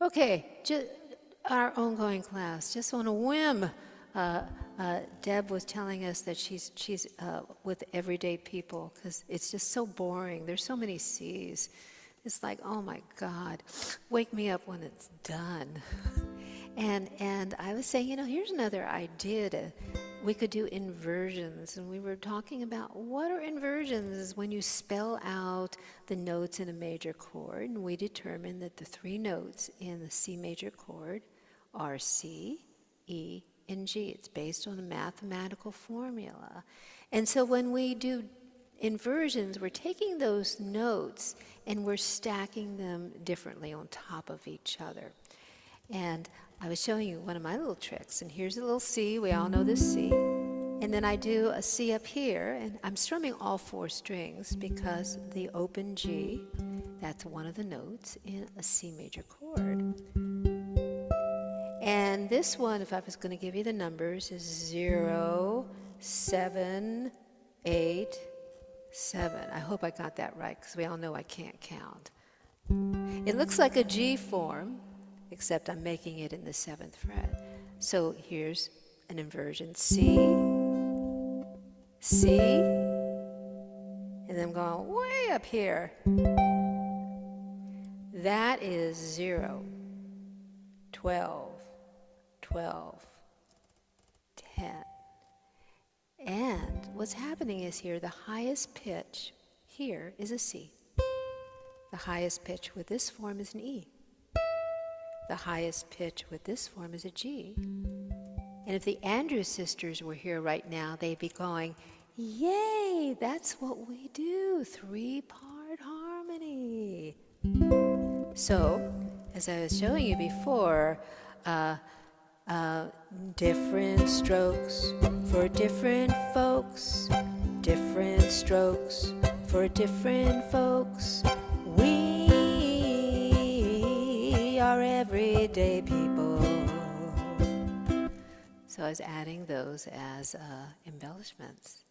Okay, our ongoing class. Just on a whim, Deb was telling us that she's with everyday people because it's just so boring. There's so many C's. It's like, oh my God, wake me up when it's done. And I was saying, here's another idea we could do inversions. And we were talking about what are inversions is when you spell out the notes in a major chord. And we determined that the three notes in the C major chord are C, E, and G. It's based on a mathematical formula. And so when we do inversions, we're taking those notes and we're stacking them differently on top of each other. And I was showing you one of my little tricks, and here's a little C. We all know this C. And then I do a C up here, and I'm strumming all four strings because the open G, that's one of the notes in a C major chord. And this one, if I was going to give you the numbers, is 0, 7, 8, 7. I hope I got that right because we all know I can't count. It looks like a G form, except I'm making it in the 7th fret. So here's an inversion. C, C, and then I'm going way up here. That is 0, 12, 12, 10. And what's happening is here, the highest pitch here is a C. The highest pitch with this form is an E. The highest pitch with this form is a G. And if the Andrews sisters were here right now, they'd be going, yay, that's what we do, 3-part harmony. So, as I was showing you before, different strokes for different folks, different strokes for different folks. We are everyday people. So I was adding those as embellishments.